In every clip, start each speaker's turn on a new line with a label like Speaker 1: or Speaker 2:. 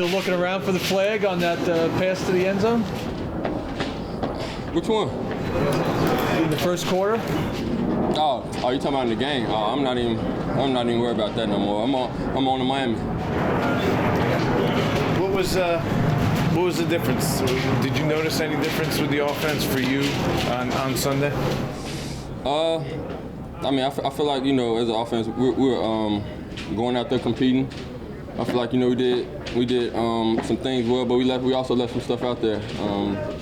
Speaker 1: Still looking around for the flag on that pass to the end zone?
Speaker 2: Which one?
Speaker 1: In the first quarter?
Speaker 2: Oh, you talking about in the game? I'm not even worried about that no more. I'm on to Miami.
Speaker 3: What was the difference? Did you notice any difference with the offense for you on Sunday?
Speaker 2: I mean, I feel like, you know, as an offense, we're going out there competing. I feel like, you know, we did some things well, but we also left some stuff out there.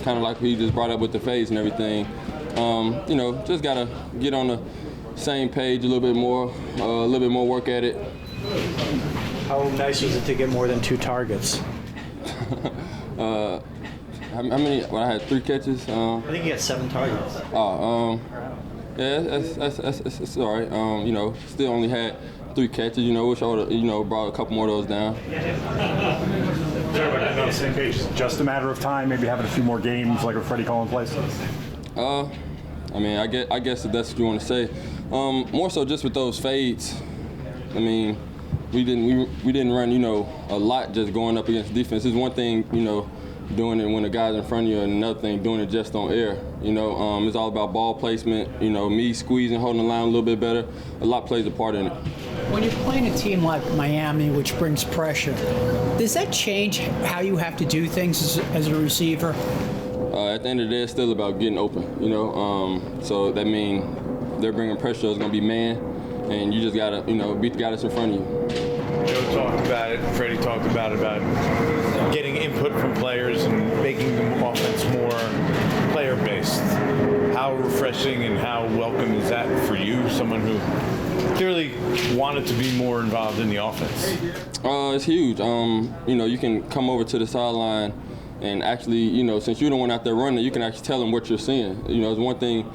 Speaker 2: Kind of like he just brought up with the phase and everything. You know, just gotta get on the same page a little bit more work at it.
Speaker 4: How nice was it to get more than 2 targets?
Speaker 2: How many? Well, I had 3 catches.
Speaker 4: I think you got 7 targets.
Speaker 2: Yeah, that's all right. You know, still only had 3 catches. You know, wish I would have, you know, brought a couple more of those down.
Speaker 5: Everybody on the same page. Just a matter of time, maybe having a few more games like with Freddie calling plays.
Speaker 2: I mean, I guess if that's what you want to say. More so just with those fades. I mean, we didn't run, you know, a lot just going up against defense. It's one thing, you know, doing it when the guy's in front of you, and another thing doing it just on air. You know, it's all about ball placement. You know, me squeezing, holding the line a little bit better. A lot plays a part in it.
Speaker 6: When you're playing a team like Miami, which brings pressure, does that change how you have to do things as a receiver?
Speaker 2: At the end of the day, it's still about getting open, you know. So that means they're bringing pressure. It's going to be man, and you just got to, you know, beat the guy that's in front of you.
Speaker 3: Joe talked about it. Freddie talked about getting input from players and making the offense more player-based. How refreshing and how welcome is that for you, someone who clearly wanted to be more involved in the offense?
Speaker 2: It's huge. You know, you can come over to the sideline and actually, you know, since you're the one out there running, you can actually tell them what you're seeing. You know, it's one thing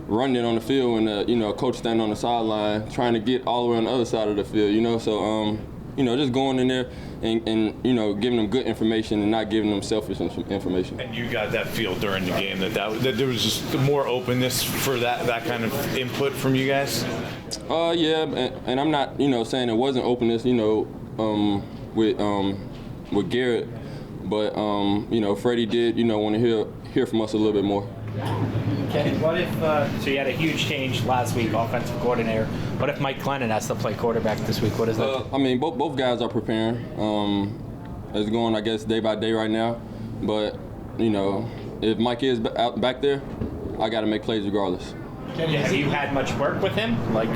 Speaker 2: running it on the field and, you know, a coach standing on the sideline trying to get all the way on the other side of the field, you know. So, you know, just going in there and, you know, giving them good information and not giving them selfish information.
Speaker 3: And you got that feel during the game that there was just more openness for that kind of input from you guys?
Speaker 2: Yeah, and I'm not, you know, saying it wasn't openness, you know, with Garrett. But, you know, Freddie did, you know, want to hear from us a little bit more.
Speaker 7: Kenny, what if, so you had a huge change last week, offensive coordinator. What if Mike Glennon has to play quarterback this week? What is that?
Speaker 2: I mean, both guys are preparing. It's going, I guess, day by day right now. But, you know, if Mike is out back there, I got to make plays regardless.
Speaker 7: Kenny, have you had much work with him? Like,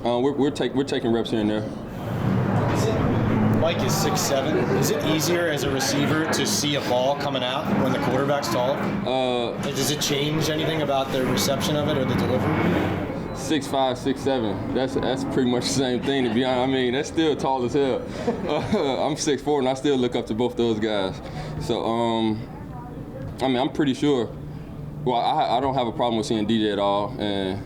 Speaker 2: we're taking reps here and there.
Speaker 8: Mike is 6'7". Is it easier as a receiver to see a ball coming out when the quarterback's tall? Does it change anything about the reception of it or the delivery?
Speaker 2: 6'5", 6'7". That's pretty much the same thing, to be honest. I mean, that's still tall as hell. I'm 6'4", and I still look up to both those guys. So, I mean, I'm pretty sure. Well, I don't have a problem with seeing DJ at all, and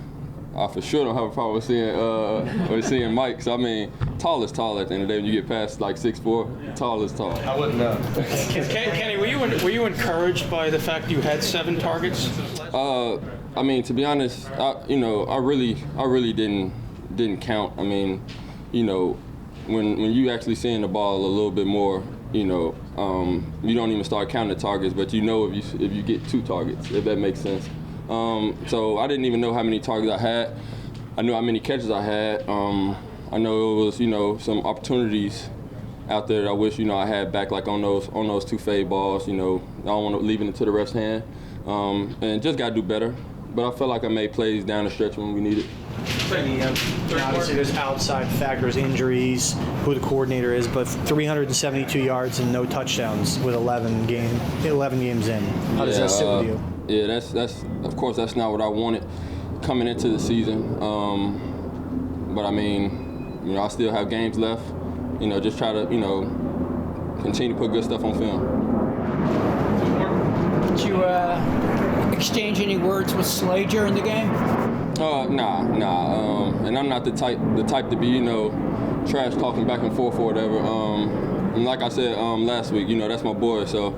Speaker 2: I for sure don't have a problem with seeing Mike. So I mean, tall is tall at the end of the day. When you get past like 6'4", tall is tall.
Speaker 8: I wouldn't know.
Speaker 9: Kenny, were you encouraged by the fact you had 7 targets?
Speaker 2: I mean, to be honest, I really didn't count. I mean, you know, when you actually seeing the ball a little bit more, you know, you don't even start counting the targets, but you know if you get 2 targets, if that makes sense. So I didn't even know how many targets I had. I knew how many catches I had. I know it was, you know, some opportunities out there that I wish, you know, I had back, like on those 2 fade balls. You know, I don't want to leave it into the ref's hand, and just got to do better. But I felt like I made plays down the stretch when we needed.
Speaker 4: Obviously, there's outside factors, injuries, who the coordinator is, but 372 yards and no touchdowns with 11 games in. How does that sit with you?
Speaker 2: Yeah, that's of course that's not what I wanted coming into the season. But I mean, you know, I still have games left. You know, just try to, you know, continue to put good stuff on film.
Speaker 6: Did you exchange any words with Slade during the game?
Speaker 2: Nah. And I'm not the type to be, you know, trash talking back and forth or whatever. And like I said last week, you know, that's my boy. So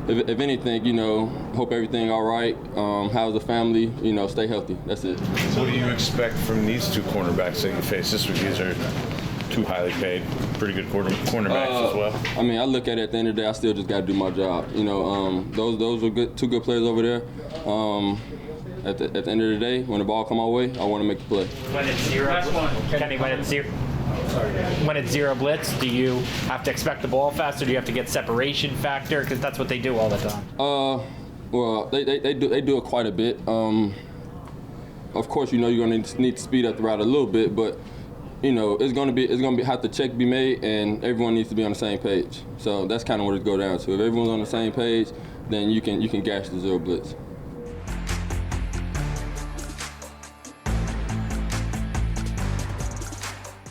Speaker 2: if anything, you know, hope everything all right. How's the family? You know, stay healthy. That's it.
Speaker 3: What do you expect from these 2 cornerbacks that you face this week? These are two highly paid, pretty good cornerbacks as well.
Speaker 2: I mean, I look at it at the end of the day, I still just got to do my job. You know, those are two good players over there. At the end of the day, when the ball come our way, I want to make the play.
Speaker 7: When it's zero, Kenny, when it's zero blitz, do you have to expect the ball faster? Do you have to get separation factor? Because that's what they do all the time.
Speaker 2: Well, they do it quite a bit. Of course, you know you're going to need to speed up the route a little bit, but you know it's going to have to check be made, and everyone needs to be on the same page. So that's kind of what it goes down to. If everyone's on the same page, then you can gash the zero blitz.